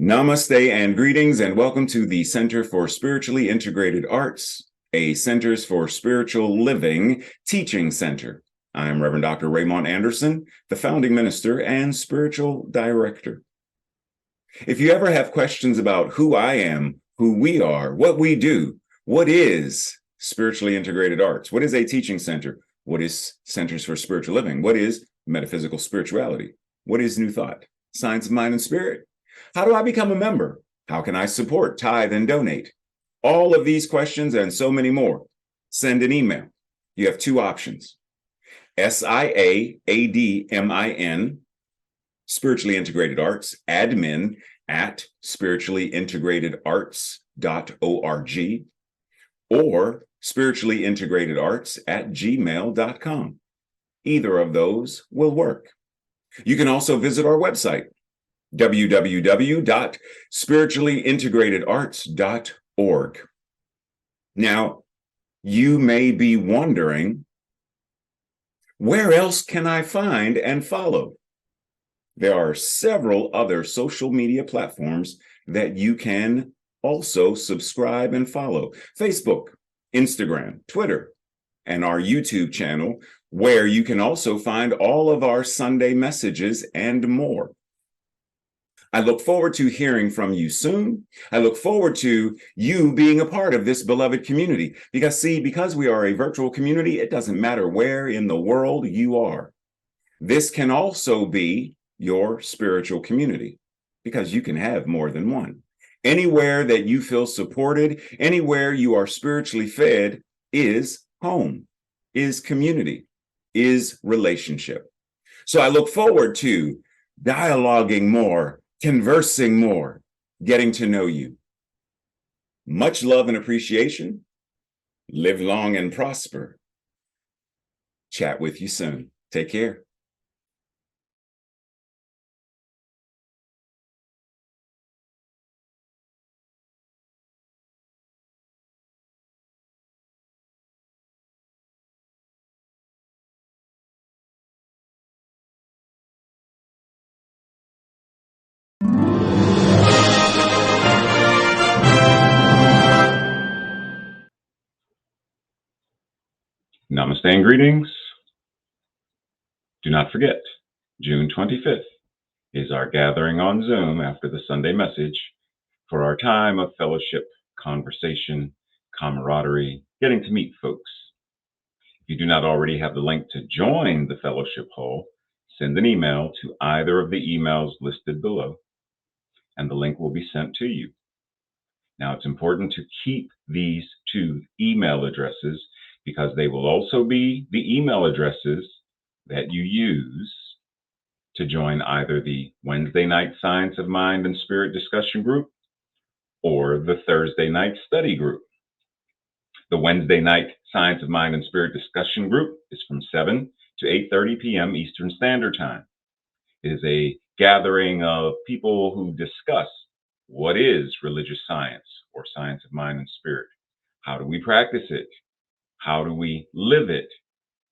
Namaste and greetings, and welcome to the Center for Spiritually Integrated Arts, a Centers for Spiritual Living teaching center. I'm Reverend Dr. Raymond Anderson, the founding minister and spiritual director. If you ever have questions about who I am, who we are, what we do, what is Spiritually Integrated Arts, what is a teaching center, what is Centers for Spiritual Living, what is metaphysical spirituality, what is New Thought, Science of Mind and Spirit, how do I become a member? How can I support, tithe, and donate? All of these questions and so many more. Send an email. You have two options. SIAADMIN, Spiritually Integrated Arts, admin at spirituallyintegratederarts.org, or spirituallyintegratederarts@gmail.com. Either of those will work. You can also visit our website, www.spirituallyintegratederarts.org. Now, you may be wondering, where else can I find and follow? There are several other social media platforms that you can also subscribe and follow. Facebook, Instagram, Twitter, and our YouTube channel, where you can also find all of our Sunday messages and more. I look forward to hearing from you soon. I look forward to you being a part of this beloved community. Because we are a virtual community, it doesn't matter where in the world you are. This can also be your spiritual community, because you can have more than one. Anywhere that you feel supported, anywhere you are spiritually fed is home, is community, is relationship. So I look forward to dialoguing more, conversing more, getting to know you. Much love and appreciation. Live long and prosper. Chat with you soon. Take care. Namaste and greetings. Do not forget, June 25th is our gathering on Zoom after the Sunday message for our time of fellowship, conversation, camaraderie, getting to meet folks. If you do not already have the link to join the fellowship hall, send an email to either of the emails listed below, and the link will be sent to you. Now, it's important to keep these two email addresses, because they will also be the email addresses that you use to join either the Wednesday night Science of Mind and Spirit discussion group or the Thursday night study group. The Wednesday night Science of Mind and Spirit discussion group is from 7 to 8:30 p.m. Eastern Standard Time. It is a gathering of people who discuss what is religious science or science of mind and spirit. How do we practice it? How do we live it?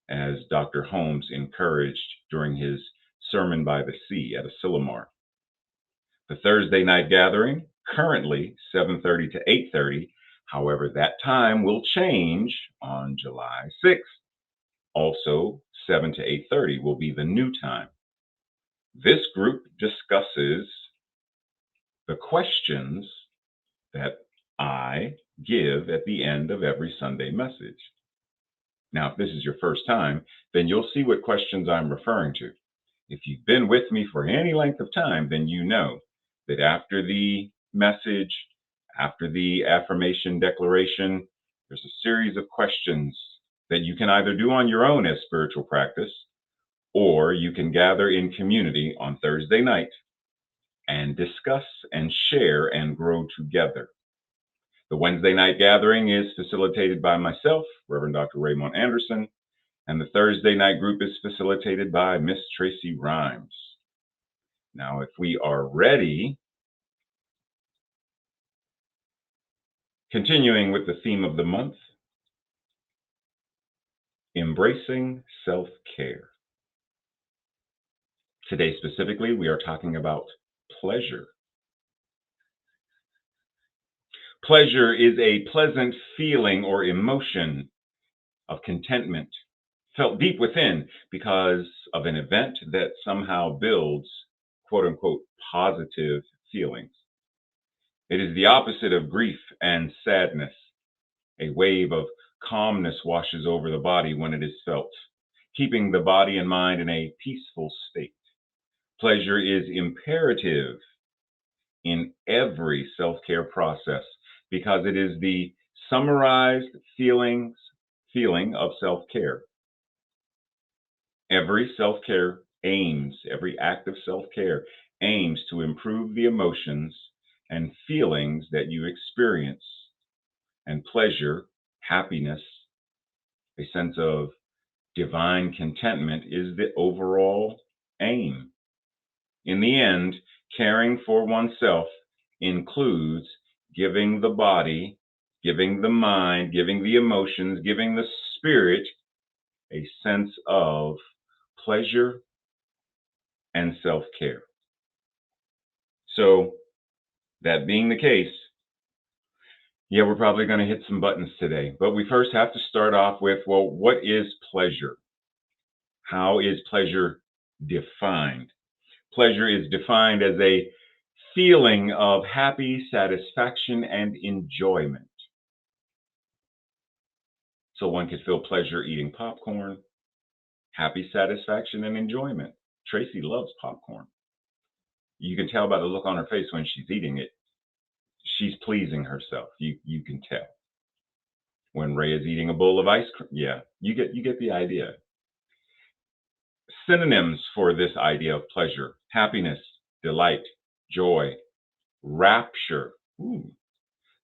As Dr. Holmes encouraged during his Sermon by the Sea at Asilomar. The Thursday night gathering, currently 7:30 to 8:30. However, that time will change on July 6th. Also, 7 to 8:30 will be the new time. This group discusses the questions that I give at the end of every Sunday message. Now, if this is your first time, then you'll see what questions I'm referring to. If you've been with me for any length of time, then you know that after the message, after the affirmation declaration, there's a series of questions that you can either do on your own as spiritual practice, or you can gather in community on Thursday night and discuss and share and grow together. The Wednesday night gathering is facilitated by myself, Reverend Dr. Raymond Anderson, and the Thursday night group is facilitated by Miss Tracy Rhymes. Now, if we are ready, continuing with the theme of the month, embracing self-care. Today specifically, we are talking about pleasure. Pleasure is a pleasant feeling or emotion of contentment felt deep within because of an event that somehow builds quote unquote positive feelings. It is the opposite of grief and sadness. A wave of calmness washes over the body when it is felt, keeping the body and mind in a peaceful state. Pleasure is imperative in every self care process because it is the summarized feeling of self care. Every act of self care aims to improve the emotions and feelings that you experience. And pleasure, happiness, a sense of divine contentment is the overall aim. In the end, caring for oneself includes giving the body, giving the mind, giving the emotions, giving the spirit a sense of pleasure and self care. So, that being the case, yeah, we're probably going to hit some buttons today. But we first have to start off with, well, what is pleasure? How is pleasure defined? Pleasure is defined as a feeling of happy satisfaction and enjoyment. So one could feel pleasure eating popcorn, happy satisfaction and enjoyment. Tracy loves popcorn. You can tell by the look on her face when she's eating it. She's pleasing herself. You can tell. When Ray is eating a bowl of ice cream, yeah, you get the idea. Synonyms for this idea of pleasure: happiness, delight, joy, rapture, ooh,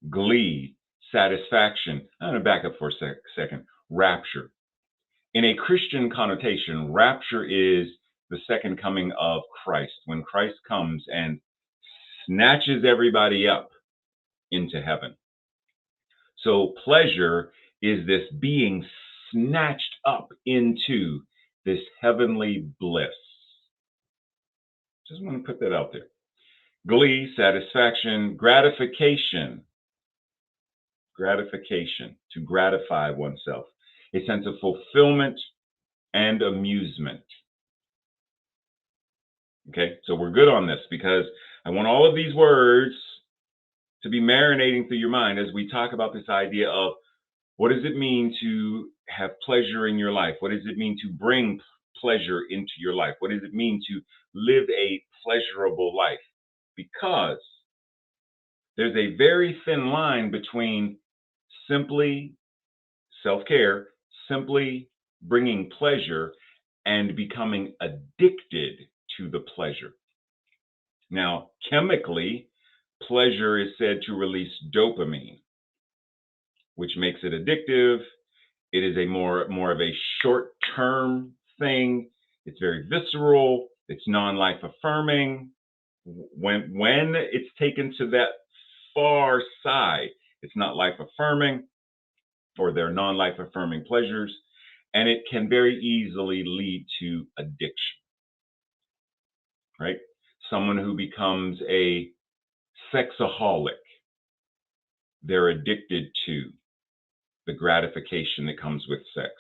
glee, satisfaction. I'm going to back up for a second. Rapture. In a Christian connotation, rapture is the second coming of Christ, when Christ comes and snatches everybody up into heaven. So, pleasure is this being snatched up into this heavenly bliss. Just want to put that out there. Glee, satisfaction, gratification, to gratify oneself, a sense of fulfillment and amusement. Okay, so we're good on this because I want all of these words to be marinating through your mind as we talk about this idea of what does it mean to have pleasure in your life? What does it mean to bring pleasure into your life? What does it mean to live a pleasurable life? Because there's a very thin line between simply self care, simply bringing pleasure, and becoming addicted to the pleasure. Now, chemically, pleasure is said to release dopamine, which makes it addictive. It is a more of a short-term thing. It's very visceral. It's non-life affirming. When it's taken to that far side, it's not life affirming, or they're non-life affirming pleasures, and it can very easily lead to addiction. Right? Someone who becomes a sexaholic, they're addicted to the gratification that comes with sex.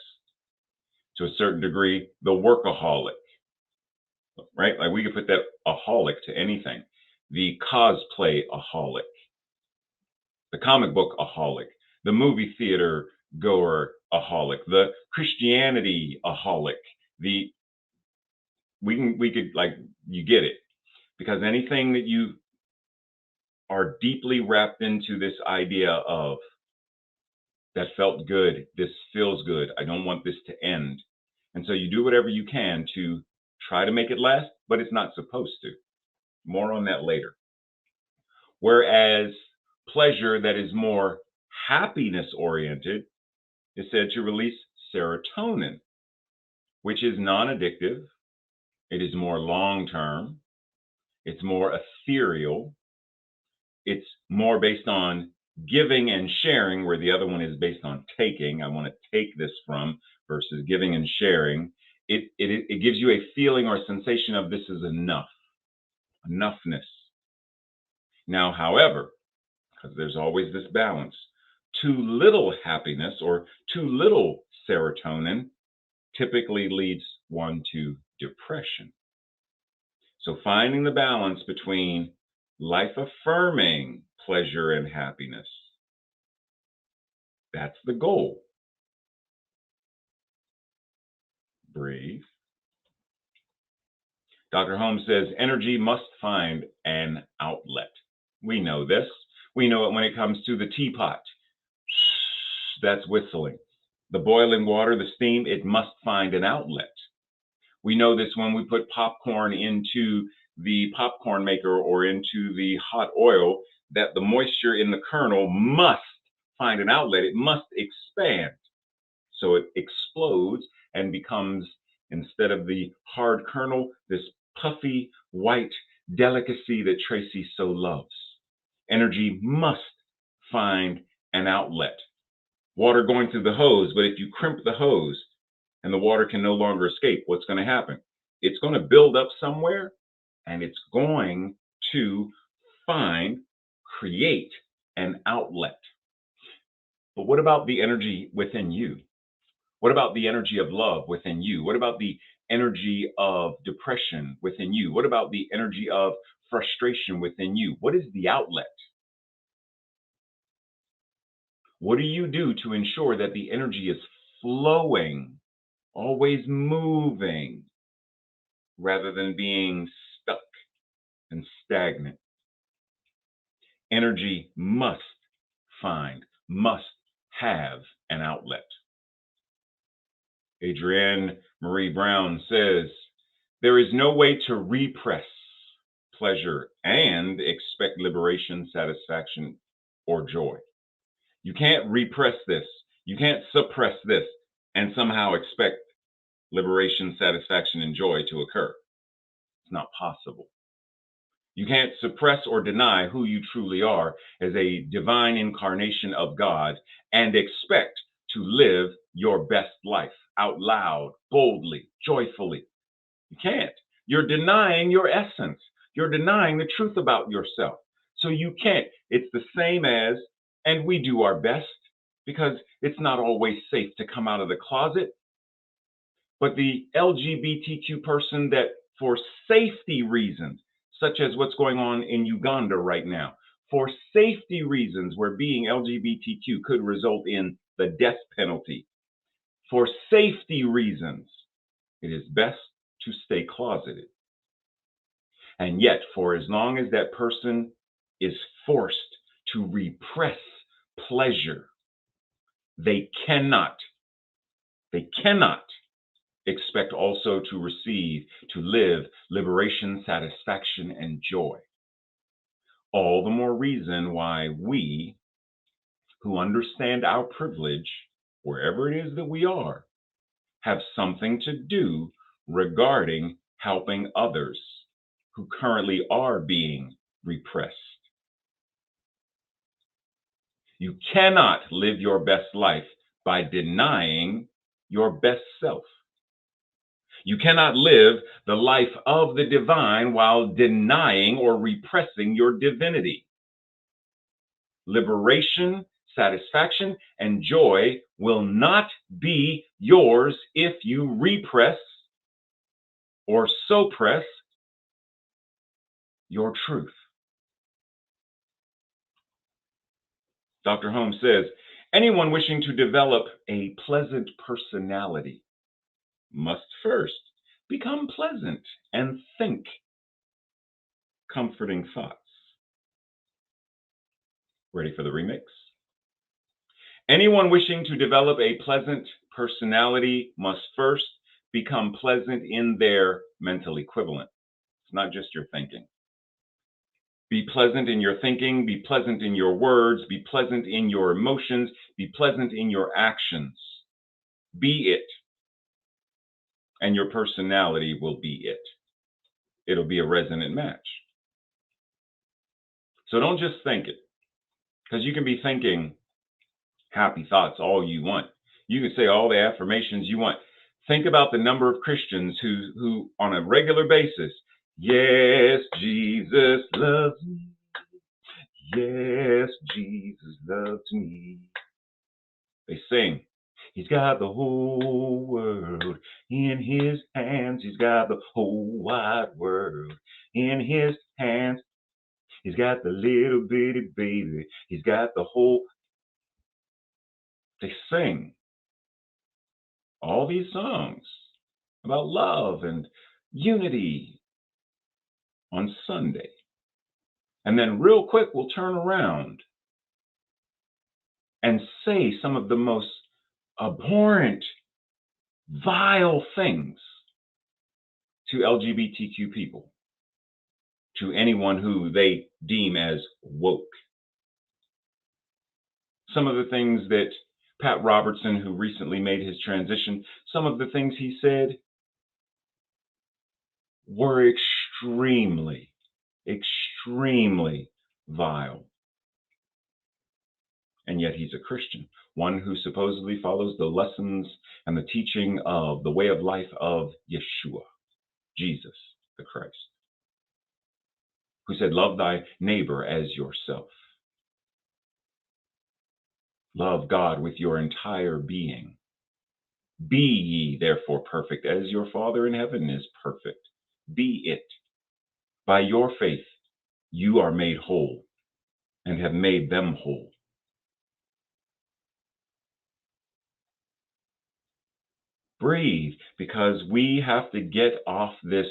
To a certain degree, the workaholic, right? Like we could put that aholic to anything. The cosplay aholic, the comic book aholic, the movie theater goer aholic, the Christianity aholic. We could, like, you get it, because anything that you are deeply wrapped into this idea of that felt good, this feels good, I don't want this to end. And so you do whatever you can to try to make it last, but it's not supposed to. More on that later. Whereas pleasure that is more happiness oriented is said to release serotonin, which is non addictive, it is more long term, it's more ethereal, it's more based on giving and sharing, where the other one is based on taking. I want to take this from, versus giving and sharing. It gives you a feeling or sensation of this is enough, enoughness. Now, however, because there's always this balance. Too little happiness or too little serotonin typically leads one to depression. So finding the balance between life affirming pleasure and happiness, that's the goal. Breathe. Dr. Holmes says energy must find an outlet. We know this. We know it when it comes to the teapot. That's whistling. The boiling water, the steam, it must find an outlet. We know this when we put popcorn into the popcorn maker or into the hot oil, that the moisture in the kernel must find an outlet. It must expand. So it explodes and becomes, instead of the hard kernel, this puffy white delicacy that Tracy so loves. Energy must find an outlet. Water going through the hose, but if you crimp the hose and the water can no longer escape, what's going to happen? It's going to build up somewhere and it's going to create an outlet. But what about the energy within you? What about the energy of love within you? What about the energy of depression within you? What about the energy of frustration within you? What is the outlet? What do you do to ensure that the energy is flowing, always moving, rather than being stuck and stagnant? Energy must have an outlet. Adrienne Marie Brown says, there is no way to repress pleasure and expect liberation, satisfaction, or joy. You can't repress this. You can't suppress this and somehow expect liberation, satisfaction, and joy to occur. It's not possible. You can't suppress or deny who you truly are as a divine incarnation of God and expect to live your best life out loud, boldly, joyfully. You can't. You're denying your essence. You're denying the truth about yourself. So you can't. It's the same as, and we do our best because it's not always safe to come out of the closet. But the LGBTQ person that, for safety reasons, such as what's going on in Uganda right now, for safety reasons where being LGBTQ could result in the death penalty, for safety reasons, it is best to stay closeted. And yet, for as long as that person is forced to repress pleasure, they cannot expect also to receive, to live liberation, satisfaction, and joy. All the more reason why we, who understand our privilege, wherever it is that we are, have something to do regarding helping others who currently are being repressed. You cannot live your best life by denying your best self. You cannot live the life of the divine while denying or repressing your divinity. Liberation, satisfaction, and joy will not be yours if you repress or suppress your truth. Dr. Holmes says, anyone wishing to develop a pleasant personality must first become pleasant and think comforting thoughts. Ready for the remix? Anyone wishing to develop a pleasant personality must first become pleasant in their mental equivalent. It's not just your thinking. Be pleasant in your thinking, be pleasant in your words, be pleasant in your emotions, be pleasant in your actions. Be it. And your personality will be it. It'll be a resonant match. So don't just think it, because you can be thinking happy thoughts all you want. You can say all the affirmations you want. Think about the number of Christians who on a regular basis, yes, Jesus loves me. Yes, Jesus loves me. They sing. He's got the whole world in his hands. He's got the whole wide world in his hands. He's got the little bitty baby. He's got the whole. They sing all these songs about love and unity on Sunday. And then, real quick, we'll turn around and say some of the most abhorrent, vile things to LGBTQ people, to anyone who they deem as woke. Some of the things that Pat Robertson, who recently made his transition, some of the things he said were extremely, extremely vile. And yet he's a Christian, one who supposedly follows the lessons and the teaching of the way of life of Yeshua, Jesus the Christ, who said, love thy neighbor as yourself. Love God with your entire being. Be ye therefore perfect as your Father in heaven is perfect. Be it. By your faith, you are made whole and have made them whole. Breathe, because we have to get off this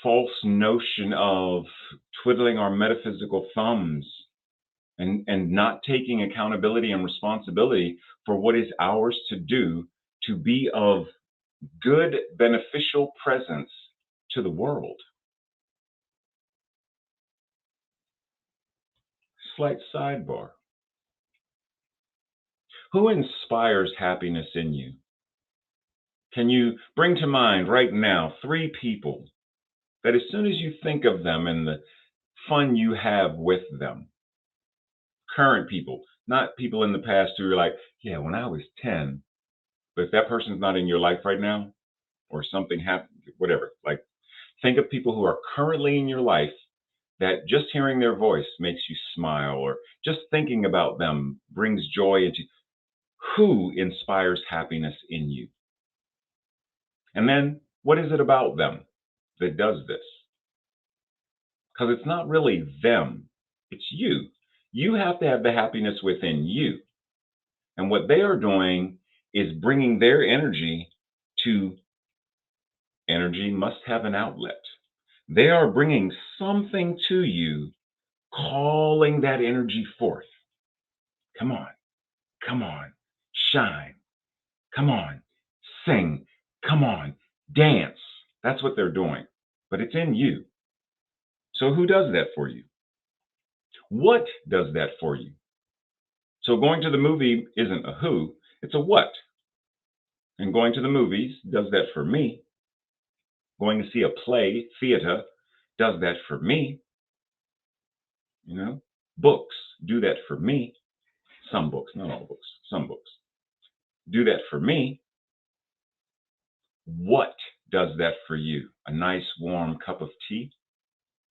false notion of twiddling our metaphysical thumbs and not taking accountability and responsibility for what is ours to do to be of good, beneficial presence to the world. Slight sidebar. Who inspires happiness in you? Can you bring to mind right now 3 people that as soon as you think of them and the fun you have with them, current people, not people in the past who are like, yeah, when I was 10, but if that person's not in your life right now or something happened, whatever, like think of people who are currently in your life that just hearing their voice makes you smile, or just thinking about them brings joy into. Who inspires happiness in you? And then what is it about them that does this? Because it's not really them, it's you. You have to have the happiness within you. And what they are doing is bringing their energy to. Energy must have an outlet. They are bringing something to you, calling that energy forth. Come on, come on, shine. Come on, sing. Come on, dance. That's what they're doing. But it's in you. So who does that for you? What does that for you? So going to the movie isn't a who, it's a what. And going to the movies does that for me. Going to see a play, theater, does that for me. You know, books do that for me. Some books, not all books, some books do that for me. What does that for you? A nice warm cup of tea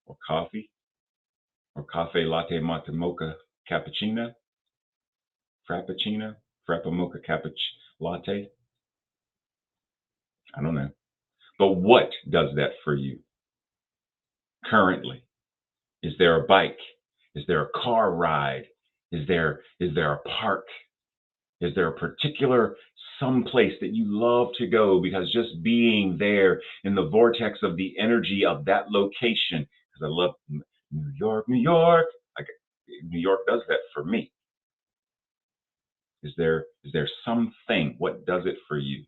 or coffee or cafe latte mate mocha cappuccino, frappuccino, frappa mocha latte. I don't know. But what does that for you currently? Is there a bike? Is there a car ride? Is there a park? Is there a particular someplace that you love to go because just being there in the vortex of the energy of that location? Because I love New York, New York. Like New York does that for me. Is there something? What does it for you?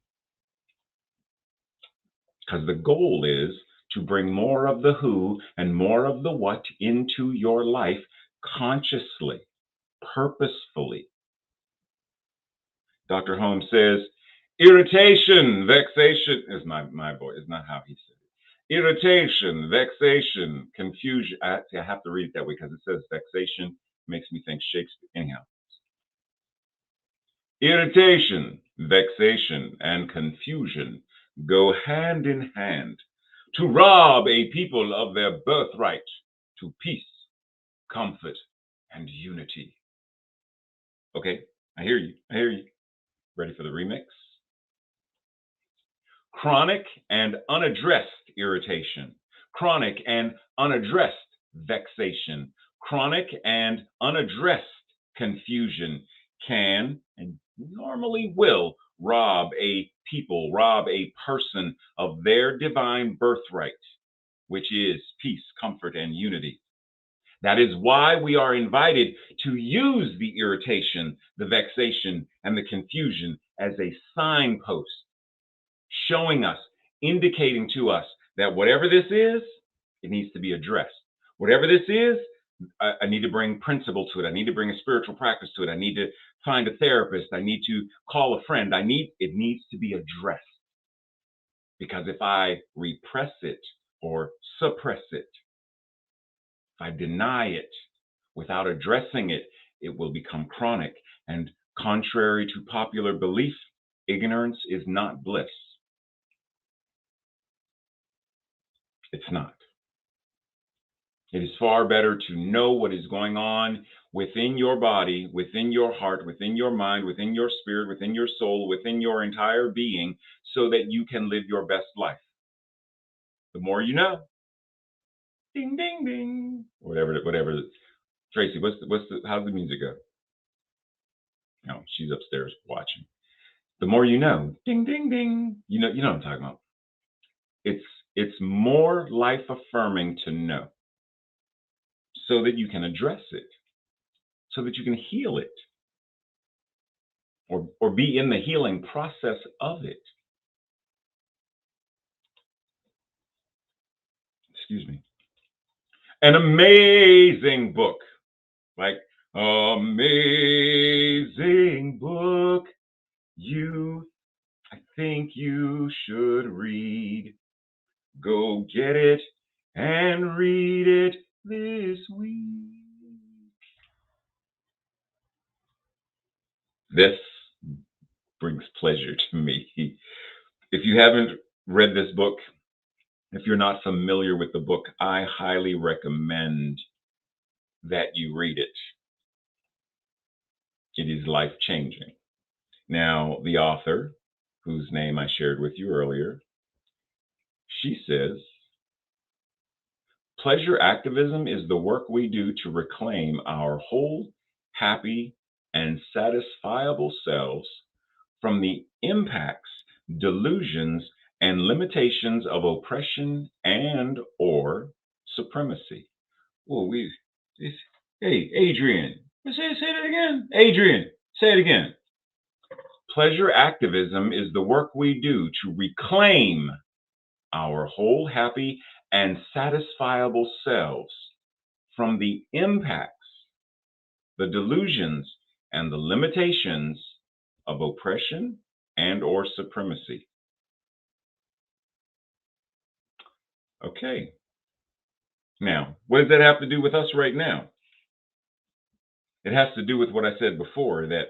Because the goal is to bring more of the who and more of the what into your life consciously, purposefully. Dr. Holmes says, irritation, vexation is my boy, is not how he said it. Irritation, vexation, confusion. I have to read it that way because it says vexation, makes me think Shakespeare. Anyhow, irritation, vexation, and confusion go hand in hand to rob a people of their birthright to peace. comfort, and unity. Okay, I hear you. I hear you. Ready for the remix? Chronic and unaddressed irritation, chronic and unaddressed vexation, chronic and unaddressed confusion can and normally will rob a person of their divine birthright, which is peace, comfort, and unity. That is why we are invited to use the irritation, the vexation, and the confusion as a signpost showing us, indicating to us that whatever this is, it needs to be addressed. Whatever this is, I need to bring principle to it. I need to bring a spiritual practice to it. I need to find a therapist. I need to call a friend. It needs to be addressed. Because if I repress it or suppress it, if I deny it without addressing it, it will become chronic. And contrary to popular belief, ignorance is not bliss. It's not. It is far better to know what is going on within your body, within your heart, within your mind, within your spirit, within your soul, within your entire being, so that you can live your best life. The more you know. Ding, ding, ding. Whatever. Tracy, how's the music go? No, she's upstairs watching. The more you know. Ding, ding, ding. You know what I'm talking about. It's more life affirming to know, so that you can address it, so that you can heal it, or be in the healing process of it. Excuse me. An amazing book, like amazing book, I think you should read. Go get it and read it this week. This brings pleasure to me. If you haven't read this book, if you're not familiar with the book, I highly recommend that you read it. It is life-changing. Now, the author, whose name I shared with you earlier, she says, pleasure activism is the work we do to reclaim our whole, happy, and satisfiable selves from the impacts, delusions, and limitations of oppression and or supremacy. Well, hey, Adrian, say that again. Adrian, say it again. Pleasure activism is the work we do to reclaim our whole, happy, and satisfiable selves from the impacts, the delusions, and the limitations of oppression and or supremacy. Okay. Now, what does that have to do with us right now? It has to do with what I said before, that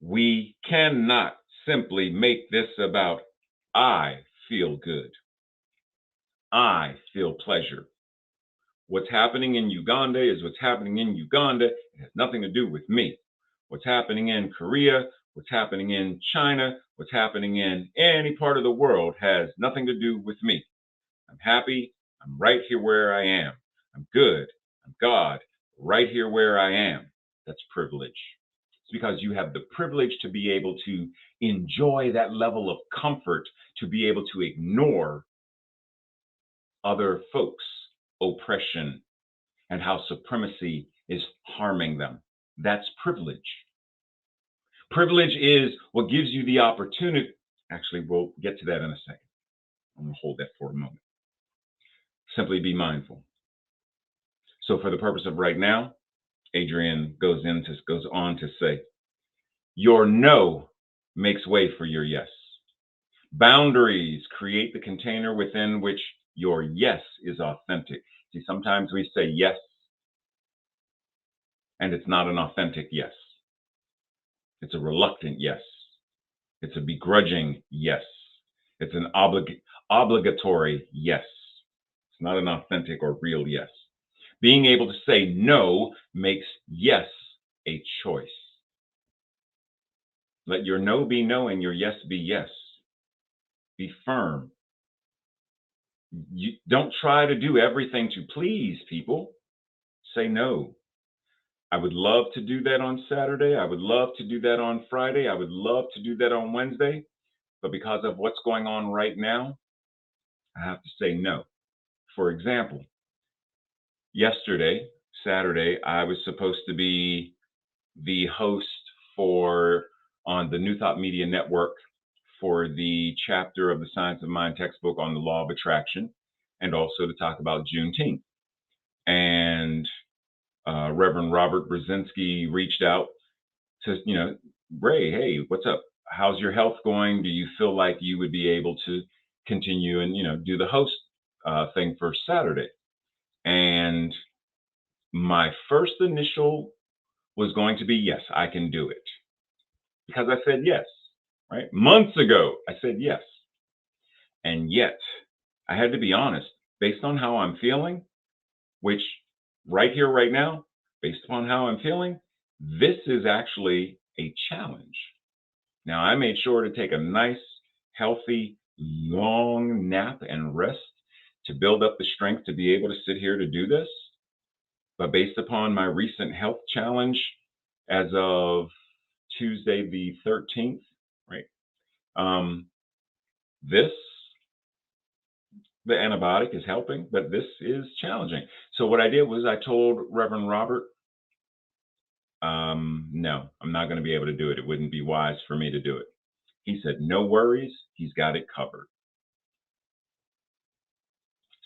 we cannot simply make this about I feel good. I feel pleasure. What's happening in Uganda is what's happening in Uganda. It has nothing to do with me. What's happening in Korea, what's happening in China, what's happening in any part of the world has nothing to do with me. I'm happy. I'm right here where I am. I'm good. I'm God, right here where I am. That's privilege. It's because you have the privilege to be able to enjoy that level of comfort, to be able to ignore other folks' oppression and how supremacy is harming them. That's privilege. Privilege is what gives you the opportunity. Actually, we'll get to that in a second. I'm going to hold that for a moment. Simply be mindful. So for the purpose of right now, Adrian goes on to say, your no makes way for your yes. Boundaries create the container within which your yes is authentic. See, sometimes we say yes, and it's not an authentic yes. It's a reluctant yes. It's a begrudging yes. It's an obligatory yes. It's not an authentic or real yes. Being able to say no makes yes a choice. Let your no be no and your yes be yes. Be firm. You don't try to do everything to please people. Say no. I would love to do that on Saturday. I would love to do that on Friday. I would love to do that on Wednesday. But because of what's going on right now, I have to say no. For example, yesterday, Saturday, I was supposed to be the host for on the New Thought Media Network for the chapter of the Science of Mind textbook on the law of attraction, and also to talk about Juneteenth. And Reverend Robert Brzezinski reached out to, Ray, hey, what's up? How's your health going? Do you feel like you would be able to continue and, do the host thing for Saturday? And my first initial was going to be, yes, I can do it. Because I said yes, right? Months ago, I said yes. And yet, I had to be honest, based on how I'm feeling, which right here, right now, based upon how I'm feeling, this is actually a challenge. Now, I made sure to take a nice, healthy, long nap and rest to build up the strength to be able to sit here to do this. But based upon my recent health challenge as of Tuesday the 13th, right? This, the antibiotic is helping, but this is challenging. So what I did was I told Reverend Robert, no, I'm not going to be able to do it. It wouldn't be wise for me to do it. He said, no worries. He's got it covered.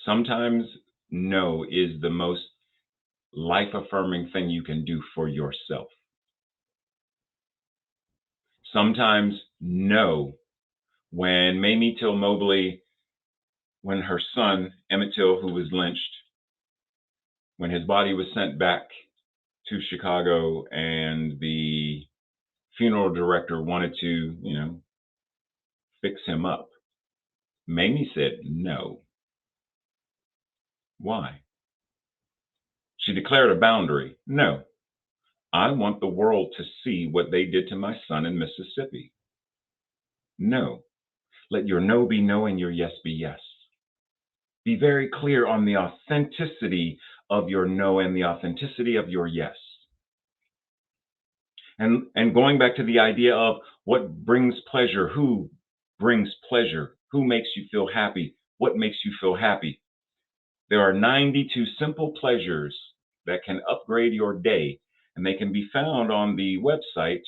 Sometimes no is the most life affirming thing you can do for yourself. Sometimes no, when Mamie Till Mobley, when her son, Emmett Till, who was lynched, when his body was sent back to Chicago and the funeral director wanted to, fix him up, Mamie said no. Why? She declared a boundary. No, I want the world to see what they did to my son in Mississippi. No. Let your no be no and your yes be yes. Be very clear on the authenticity of your no and the authenticity of your yes. And going back to the idea of what brings pleasure, who brings pleasure, who makes you feel happy, what makes you feel happy. There are 92 simple pleasures that can upgrade your day, and they can be found on the website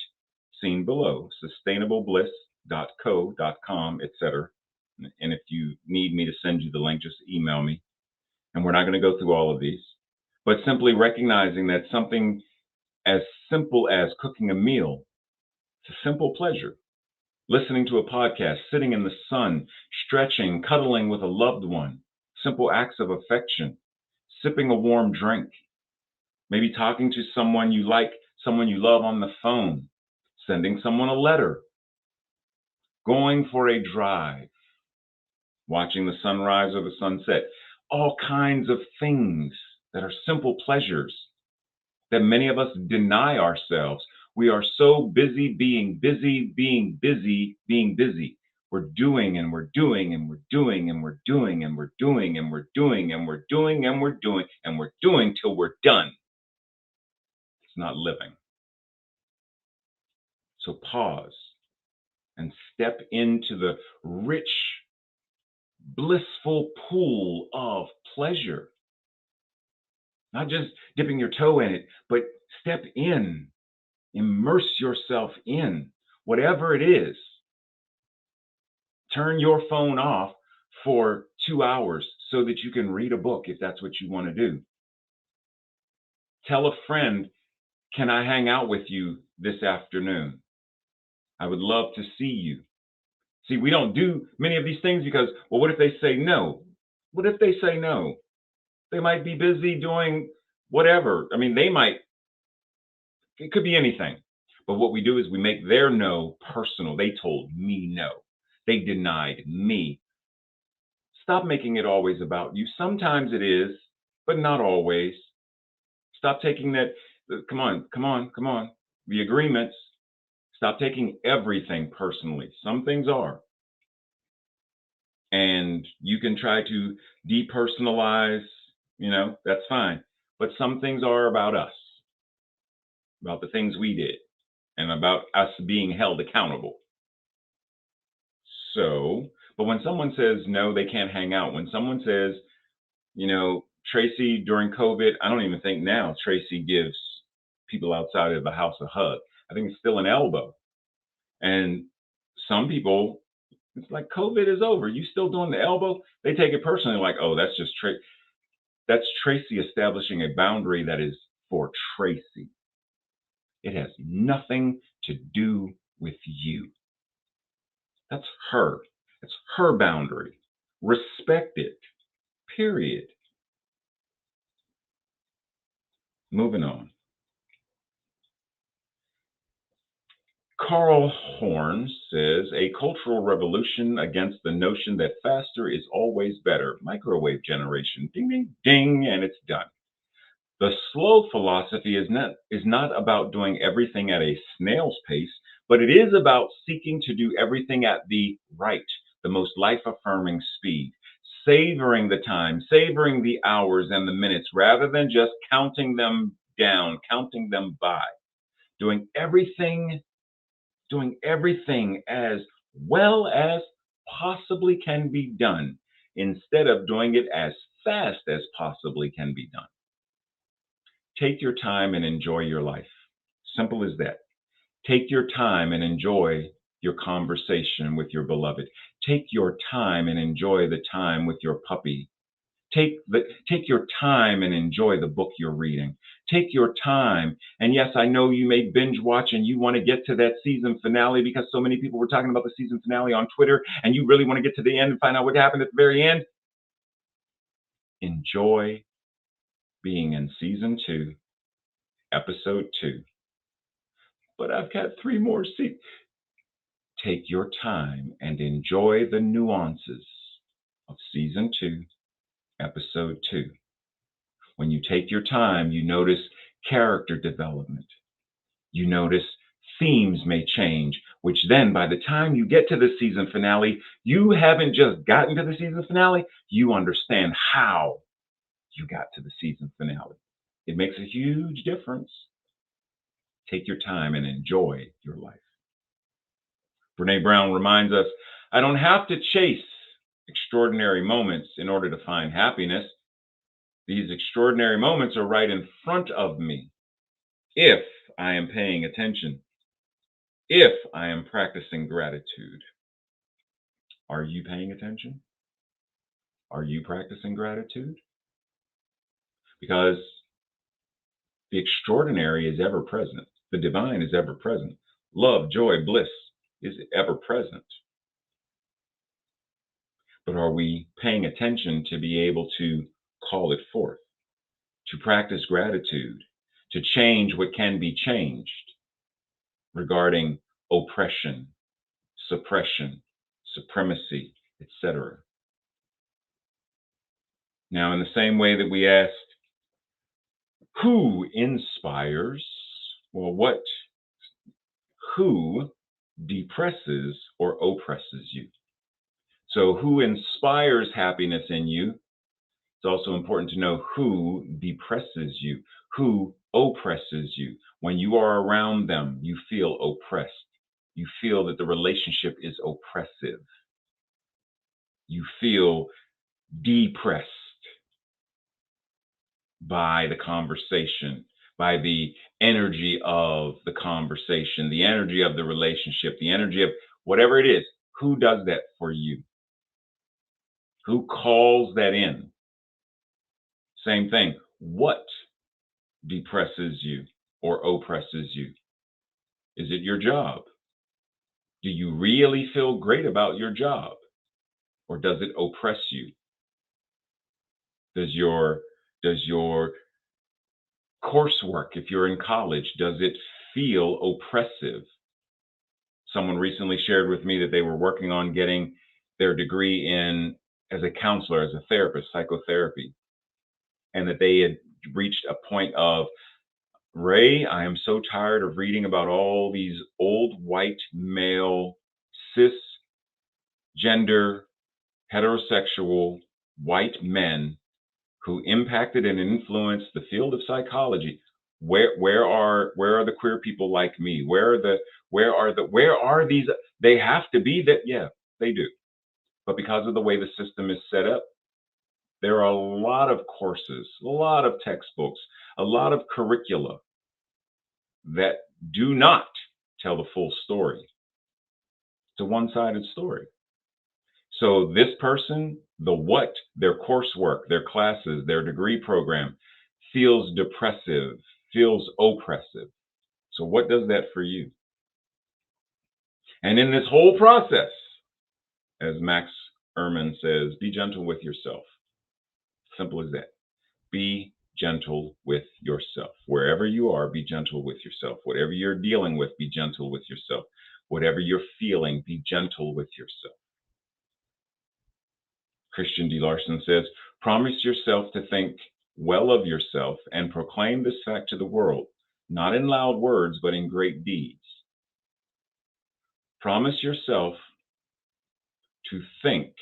seen below, sustainablebliss.co.com, etc. And if you need me to send you the link, just email me. And we're not going to go through all of these, but simply recognizing that something as simple as cooking a meal, it's a simple pleasure. Listening to a podcast, sitting in the sun, stretching, cuddling with a loved one, simple acts of affection, sipping a warm drink, maybe talking to someone you like, someone you love on the phone, sending someone a letter, going for a drive, watching the sunrise or the sunset, all kinds of things that are simple pleasures that many of us deny ourselves. We are so busy being busy, being busy, being busy. We're doing and we're doing and we're doing and we're doing and we're doing and we're doing and we're doing and we're doing and we're doing till we're done. It's not living. So pause and step into the rich, blissful pool of pleasure. Not just dipping your toe in it, but step in, immerse yourself in whatever it is. Turn your phone off for 2 hours so that you can read a book if that's what you want to do. Tell a friend, can I hang out with you this afternoon? I would love to see you. See, we don't do many of these things because, well, what if they say no? What if they say no? They might be busy doing whatever. I mean, it could be anything. But what we do is we make their no personal. They told me no. They denied me. Stop making it always about you. Sometimes it is, but not always. Stop taking that. Come on, come on, come on. The agreements. Stop taking everything personally. Some things are, and you can try to depersonalize. That's fine. But some things are about us, about the things we did, and about us being held accountable. So, but when someone says no, they can't hang out. When someone says, Tracy during COVID, I don't even think now Tracy gives people outside of the house a hug. I think it's still an elbow. And some people, it's like COVID is over. You still doing the elbow? They take it personally, like, oh, that's just that's Tracy establishing a boundary that is for Tracy. It has nothing to do with you. That's her. It's her boundary. Respect it. Period. Moving on. Carl Horn says a cultural revolution against the notion that faster is always better. Microwave generation. Ding, ding, ding, and it's done. The slow philosophy is not about doing everything at a snail's pace, but it is about seeking to do everything at the right, the most life affirming speed, savoring the time, savoring the hours and the minutes rather than just counting them down, counting them by, doing everything as well as possibly can be done instead of doing it as fast as possibly can be done. Take your time and enjoy your life. Simple as that. Take your time and enjoy your conversation with your beloved. Take your time and enjoy the time with your puppy. Take your time and enjoy the book you're reading. Take your time. And yes, I know you may binge watch and you want to get to that season finale because so many people were talking about the season finale on Twitter and you really want to get to the end and find out what happened at the very end. Enjoy being in season 2, episode 2. But I've got 3 more seasons. Take your time and enjoy the nuances of season 2, episode 2. When you take your time, you notice character development. You notice themes may change, which then by the time you get to the season finale, you haven't just gotten to the season finale, you understand how you got to the season finale. It makes a huge difference. Take your time and enjoy your life. Brene Brown reminds us, I don't have to chase extraordinary moments in order to find happiness. These extraordinary moments are right in front of me if I am paying attention, if I am practicing gratitude. Are you paying attention? Are you practicing gratitude? Because the extraordinary is ever present. The divine is ever present. Love, joy, bliss is ever present. But are we paying attention to be able to call it forth, to practice gratitude, to change what can be changed regarding oppression, suppression, supremacy, etc.? Now, in the same way that we asked, who inspires, well, who depresses or oppresses you? So who inspires happiness in you? It's also important to know who depresses you, who oppresses you. When you are around them, you feel oppressed. You feel that the relationship is oppressive. You feel depressed by the conversation, by the energy of the conversation, the energy of the relationship, the energy of whatever it is. Who does that for you? Who calls that in? Same thing. What depresses you or oppresses you? Is it your job? Do you really feel great about your job? Or does it oppress you? Does your coursework, if you're in college, does it feel oppressive? Someone recently shared with me that they were working on getting their degree in as a counselor, as a therapist, psychotherapy, and that they had reached a point of, Ray, I am so tired of reading about all these old white male cisgender heterosexual white men who impacted and influenced the field of psychology. Where are the queer people like me? Where are these? They have to be that. Yeah, they do. But because of the way the system is set up, there are a lot of courses, a lot of textbooks, a lot of curricula that do not tell the full story. It's a one-sided story. So this person, their coursework, their classes, their degree program feels depressive, feels oppressive. So what does that for you? And in this whole process, as Max Ehrman says, be gentle with yourself. Simple as that. Be gentle with yourself. Wherever you are, be gentle with yourself. Whatever you're dealing with, be gentle with yourself. Whatever you're feeling, be gentle with yourself. Christian D. Larson says, promise yourself to think well of yourself and proclaim this fact to the world, not in loud words, but in great deeds. Promise yourself to think,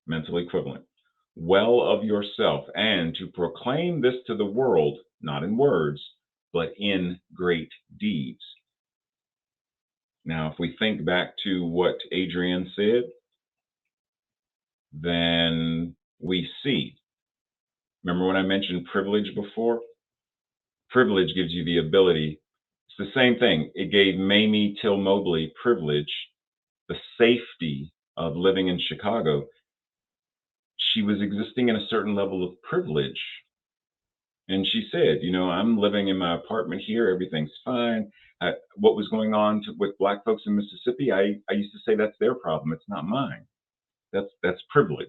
mental equivalent, well of yourself and to proclaim this to the world, not in words, but in great deeds. Now, if we think back to what Adrienne said, then we see. Remember when I mentioned privilege before? Privilege gives you the ability. It's the same thing. It gave Mamie Till Mobley privilege, the safety of living in Chicago. She was existing in a certain level of privilege. And she said, I'm living in my apartment here. Everything's fine. What was going on with Black folks in Mississippi, I used to say that's their problem. It's not mine. That's privilege.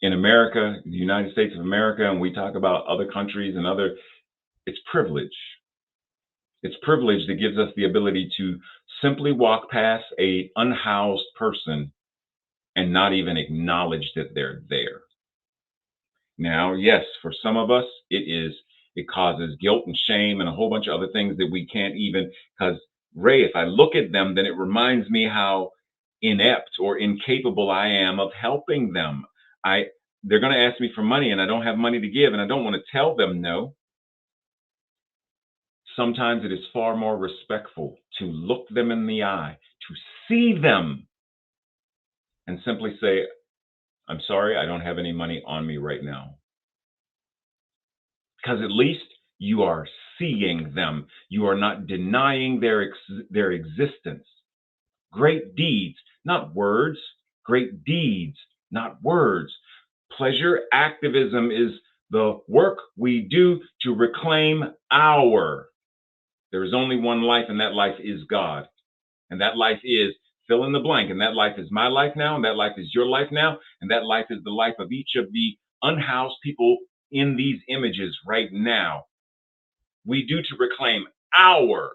In America, the United States of America, and we talk about other countries and it's privilege. It's privilege that gives us the ability to simply walk past a unhoused person and not even acknowledge that they're there. Now, yes, for some of us, it causes guilt and shame and a whole bunch of other things that we can't even, because Ray, if I look at them, then it reminds me how inept or incapable I am of helping them. They're going to ask me for money and I don't have money to give and I don't want to tell them no. Sometimes it is far more respectful to look them in the eye, to see them and simply say, I'm sorry, I don't have any money on me right now. Because at least you are seeing them. You are not denying their existence. Great deeds, not words. Great deeds, not words. Pleasure activism is the work we do to reclaim our. There is only one life, and that life is God. And that life is fill in the blank. And that life is my life now, and that life is your life now, and that life is the life of each of the unhoused people in these images right now. We do to reclaim our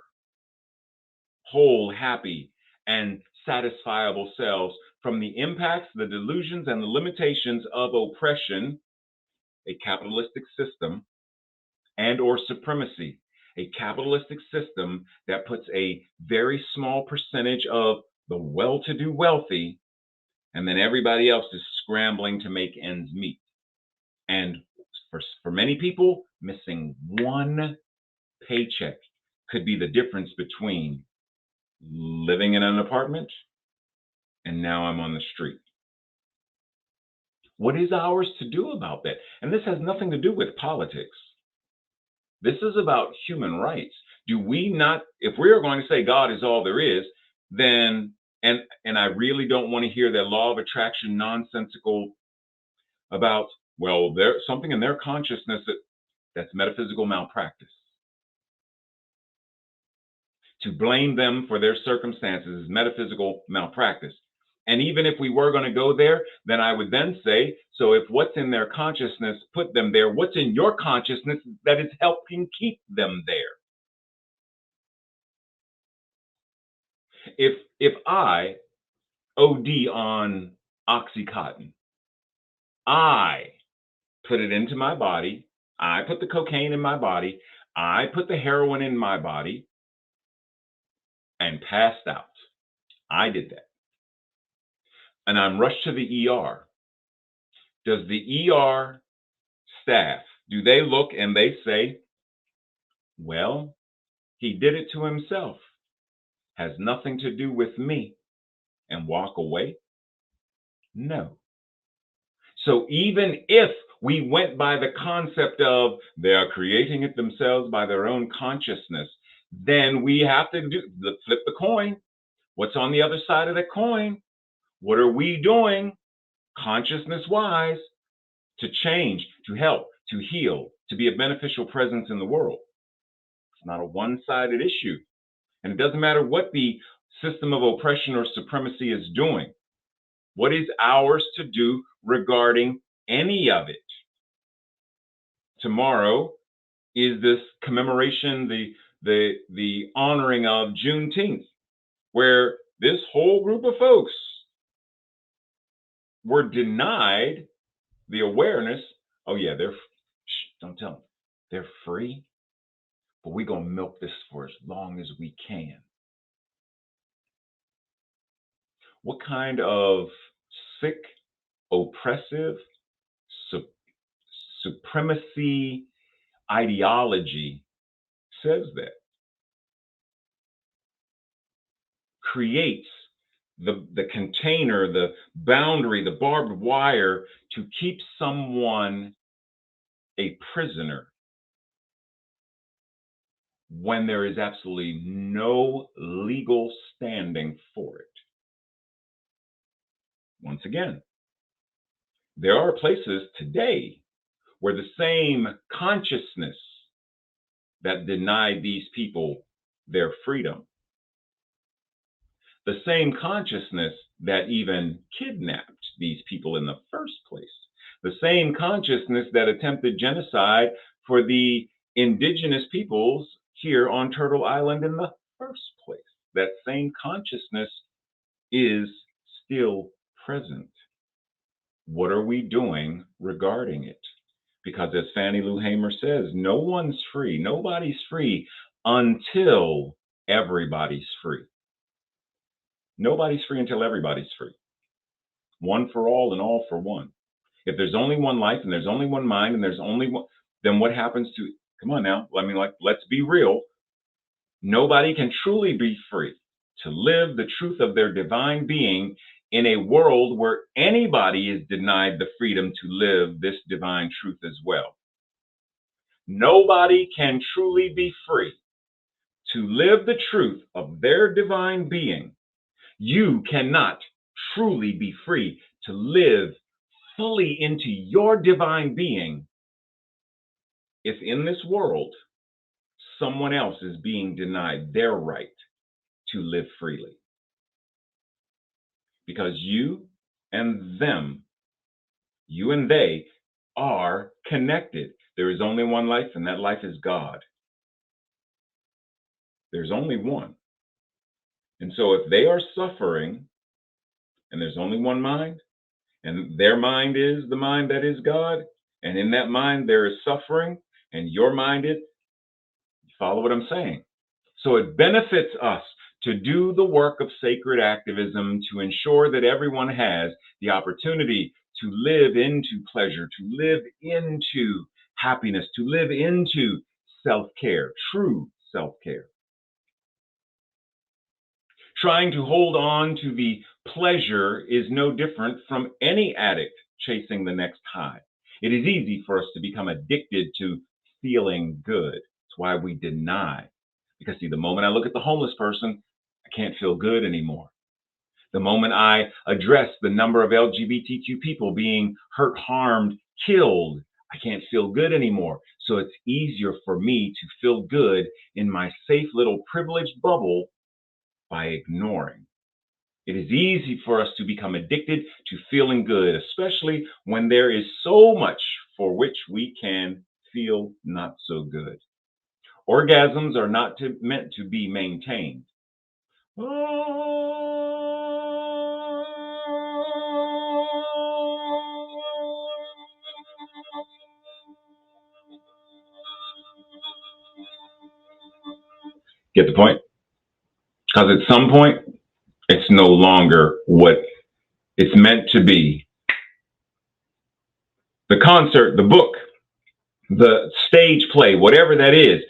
whole, happy, and satisfiable selves from the impacts, the delusions, and the limitations of oppression, a capitalistic system, and or supremacy, a capitalistic system that puts a very small percentage of the well-to-do wealthy, and then everybody else is scrambling to make ends meet. And for many people, missing one paycheck could be the difference between living in an apartment and now I'm on the street. What is ours to do about that? And this has nothing to do with politics. This is about human rights. Do we not, if we are going to say God is all there is, then, and I really don't want to hear that law of attraction nonsensical about, well, there's something in their consciousness that's metaphysical malpractice. To blame them for their circumstances is metaphysical malpractice. And even if we were going to go there, then I would then say, so if what's in their consciousness put them there, what's in your consciousness that is helping keep them there? If I OD on Oxycontin, I put it into my body, I put the cocaine in my body. I put the heroin in my body and passed out. I did that. And I'm rushed to the ER. Does the ER staff, do they look and they say, well, he did it to himself, has nothing to do with me, and walk away? No. So even if we went by the concept of they are creating it themselves by their own consciousness, then we have to flip the coin. What's on the other side of the coin? What are we doing consciousness wise to change, to help, to heal, to be a beneficial presence in the world? It's not a one-sided issue. And it doesn't matter what the system of oppression or supremacy is doing. What is ours to do regarding any of it? Tomorrow is this commemoration, the honoring of Juneteenth, where this whole group of folks were denied the awareness. Oh yeah, don't tell them they're free, but we're gonna milk this for as long as we can. What kind of sick, oppressive, supremacy ideology says that? Creates the container, the boundary, the barbed wire to keep someone a prisoner when there is absolutely no legal standing for it. Once again, there are places today where the same consciousness that denied these people their freedom, the same consciousness that even kidnapped these people in the first place, the same consciousness that attempted genocide for the indigenous peoples here on Turtle Island in the first place, that same consciousness is still present. What are we doing regarding it? Because as Fannie Lou Hamer says, no one's free, nobody's free until everybody's free. Nobody's free until everybody's free. One for all and all for one. If there's only one life and there's only one mind and there's only one, then what happens to, come on now, let's be real. Nobody can truly be free to live the truth of their divine being in a world where anybody is denied the freedom to live this divine truth as well. Nobody can truly be free to live the truth of their divine being. You cannot truly be free to live fully into your divine being if in this world someone else is being denied their right to live freely. Because you and them, you and they are connected. There is only one life, and that life is God. There's only one. And so if they are suffering, and there's only one mind, and their mind is the mind that is God, and in that mind there is suffering, and your mind is, you follow what I'm saying? So it benefits us to do the work of sacred activism to ensure that everyone has the opportunity to live into pleasure, to live into happiness, to live into self-care, true self-care. Trying to hold on to the pleasure is no different from any addict chasing the next high. It is easy for us to become addicted to feeling good. That's why we deny. Because see, the moment I look at the homeless person, I can't feel good anymore. The moment I address the number of LGBTQ people being hurt, harmed, killed, I can't feel good anymore. So it's easier for me to feel good in my safe little privileged bubble by ignoring. It is easy for us to become addicted to feeling good, especially when there is so much for which we can feel not so good. Orgasms are not meant to be maintained. Get the point? Because at some point, it's no longer what it's meant to be. The concert, the book, the stage play, whatever that is,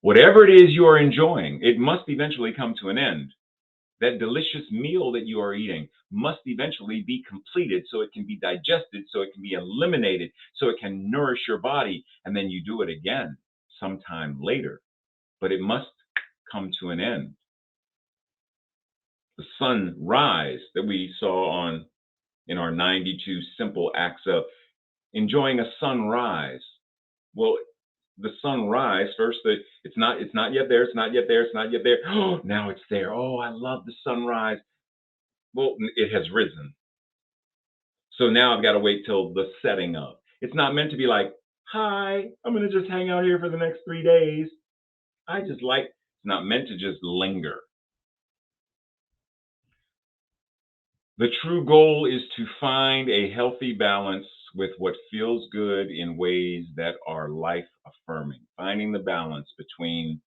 whatever it is you are enjoying, it must eventually come to an end. That delicious meal that you are eating must eventually be completed so it can be digested, so it can be eliminated, so it can nourish your body, and then you do it again sometime later. But it must come to an end. The sunrise that we saw on in our 92 simple acts of enjoying a sunrise. Well, the sunrise first, it's not yet there, it's not yet there, it's not yet there. Oh, now it's there. Oh, I love the sunrise. Well, it has risen. So now I've got to wait till the setting up. It's not meant to be like, hi, I'm going to just hang out here for the next 3 days. It's not meant to just linger. The true goal is to find a healthy balance with what feels good in ways that are life affirming. Finding the balance between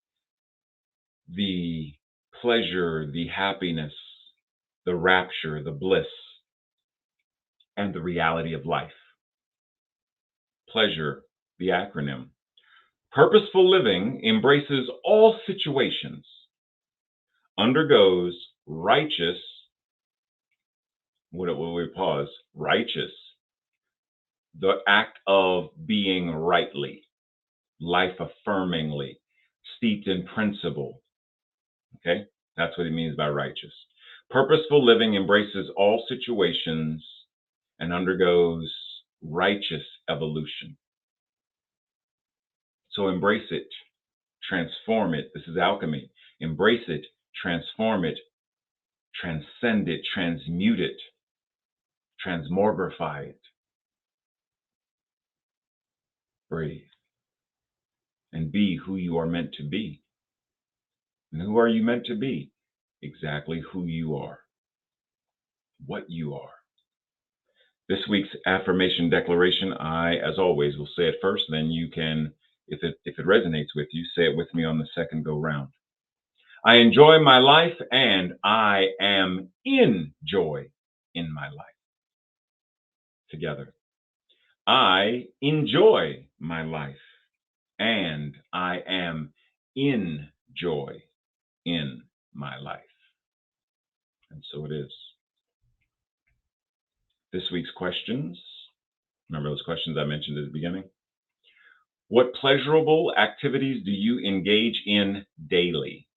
the pleasure, the happiness, the rapture, the bliss, and the reality of life. Pleasure, the acronym. Purposeful living embraces all situations, undergoes righteous, righteous, the act of being rightly, life affirmingly, steeped in principle. Okay, that's what it means by righteous. Purposeful living embraces all situations and undergoes righteous evolution. So embrace it, transform it. This is alchemy. Embrace it, transform it, transcend it, transmute it, transmogrify it. Breathe and be who you are meant to be. And who are you meant to be? Exactly who you are, what you are. This week's affirmation declaration, I, as always, will say it first, then you can, if it resonates with you, say it with me on the second go round. I enjoy my life and I am in joy in my life. Together. I enjoy my life and I am in joy in my life. And so it is. This week's questions. Remember those questions I mentioned at the beginning? What pleasurable activities do you engage in daily?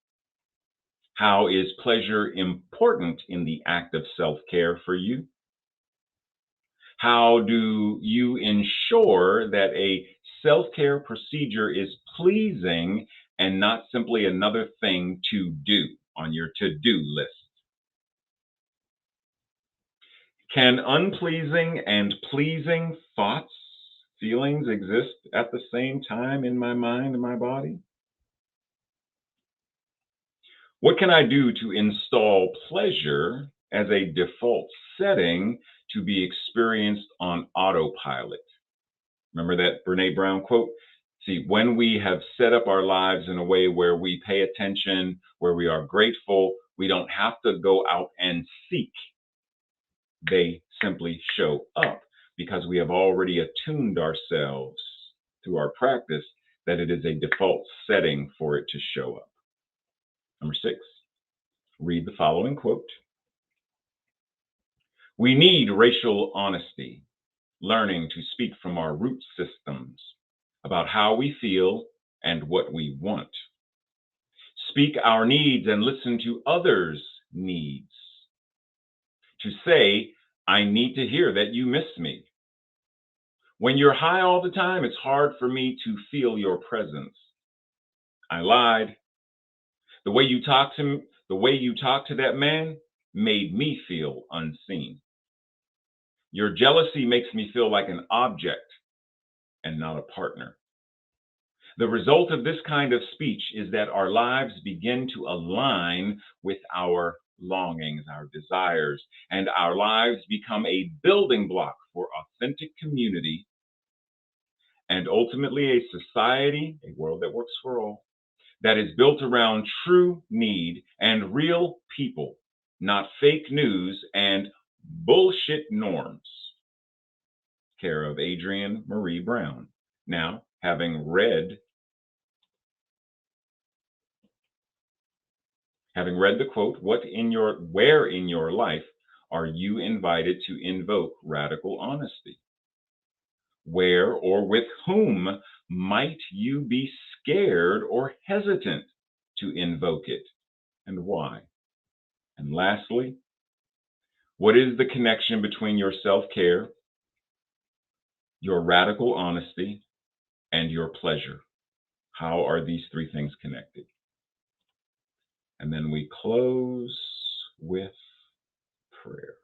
How is pleasure important in the act of self-care for you? How do you ensure that a self-care procedure is pleasing and not simply another thing to do on your to-do list? Can unpleasing and pleasing thoughts, feelings exist at the same time in my mind and my body? What can I do to install pleasure as a default setting to be experienced on autopilot? Remember that Brene Brown quote? See, when we have set up our lives in a way where we pay attention, where we are grateful, we don't have to go out and seek. They simply show up because we have already attuned ourselves through our practice that it is a default setting for it to show up. Number 6, read the following quote. We need racial honesty, learning to speak from our root systems about how we feel and what we want. Speak our needs and listen to others' needs. To say, I need to hear that you miss me. When you're high all the time, it's hard for me to feel your presence. I lied. The way you talk to that man made me feel unseen. Your jealousy makes me feel like an object and not a partner. The result of this kind of speech is that our lives begin to align with our longings, our desires, and our lives become a building block for authentic community and ultimately a society, a world that works for all, that is built around true need and real people, not fake news and bullshit norms. Care of Adrienne Marie Brown. Now, having read the quote, where in your life are you invited to invoke radical honesty? Where or with whom might you be scared or hesitant to invoke it, and why? And lastly, what is the connection between your self care, your radical honesty, and your pleasure? How are these three things connected? And then we close with prayer.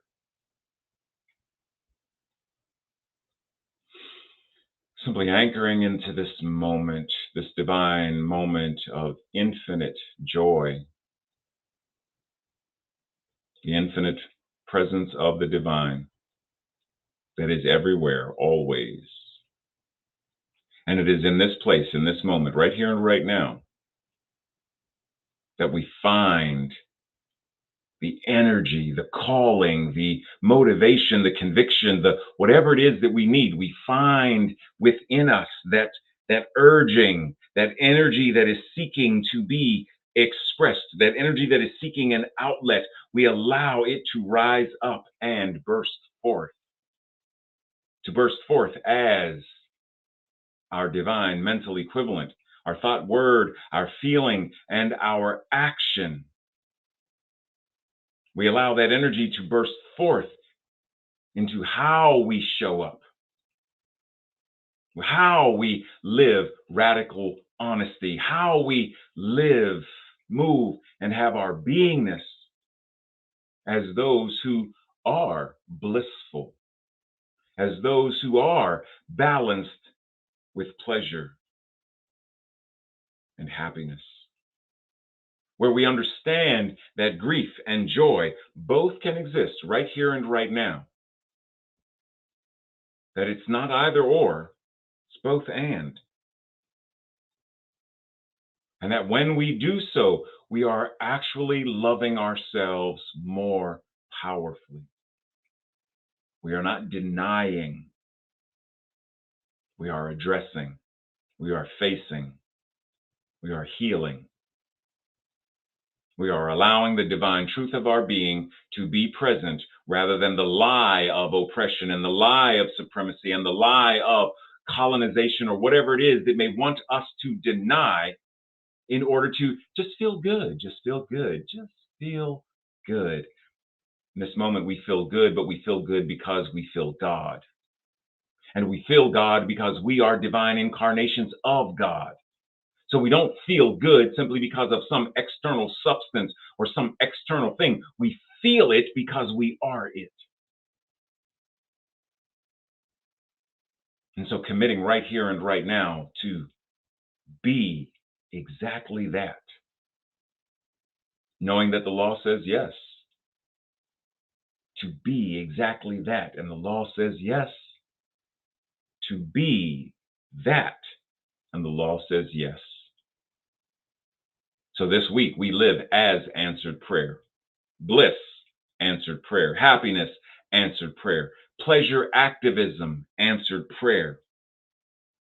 Simply anchoring into this moment, this divine moment of infinite joy, the infinite presence of the divine that is everywhere, always. And it is in this place, in this moment, right here and right now, that we find the energy, the calling, the motivation, the conviction, the whatever it is that we need. We find within us that urging, that energy that is seeking to be expressed, that energy that is seeking an outlet. We allow it to rise up and burst forth, to burst forth as our divine mental equivalent, our thought, word, our feeling, and our action. We allow that energy to burst forth into how we show up, how we live radical honesty, how we live, move, and have our beingness as those who are blissful, as those who are balanced with pleasure and happiness, where we understand that grief and joy both can exist right here and right now, that it's not either or, it's both and that when we do so, we are actually loving ourselves more powerfully. We are not denying, we are addressing, we are facing, we are healing. We are allowing the divine truth of our being to be present rather than the lie of oppression and the lie of supremacy and the lie of colonization or whatever it is that may want us to deny in order to just feel good, just feel good, just feel good. In this moment, we feel good, but we feel good because we feel God. And we feel God because we are divine incarnations of God. So we don't feel good simply because of some external substance or some external thing. We feel it because we are it. And so committing right here and right now to be exactly that, knowing that the law says yes, to be exactly that. And the law says yes, to be that. And the law says yes. So this week we live as answered prayer, bliss, answered prayer, happiness, answered prayer, pleasure activism, answered prayer,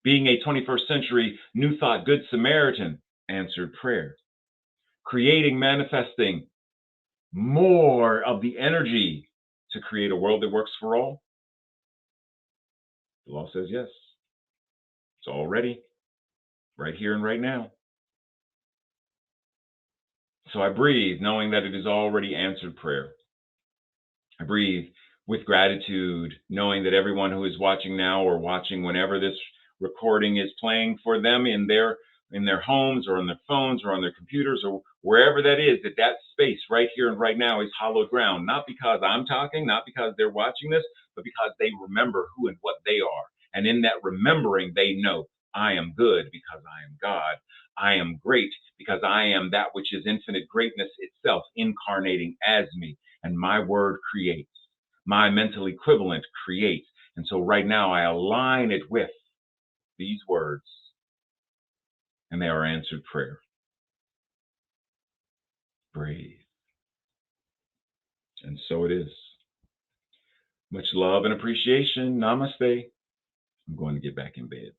being a 21st century New Thought Good Samaritan, answered prayer, creating, manifesting more of the energy to create a world that works for all. The law says yes. It's all ready, right here and right now. So I breathe, knowing that it is already answered prayer. I breathe with gratitude, knowing that everyone who is watching now or watching whenever this recording is playing for them in their homes or on their phones or on their computers or wherever that is, that space right here and right now is hallowed ground, not because I'm talking, not because they're watching this, but because they remember who and what they are. And in that remembering, they know I am good because I am God. I am great because I am that which is infinite greatness itself, incarnating as me. And my word creates. My mental equivalent creates. And so right now I align it with these words, and they are answered prayer. breathe. And so it is. Much love and appreciation. Namaste. I'm going to get back in bed.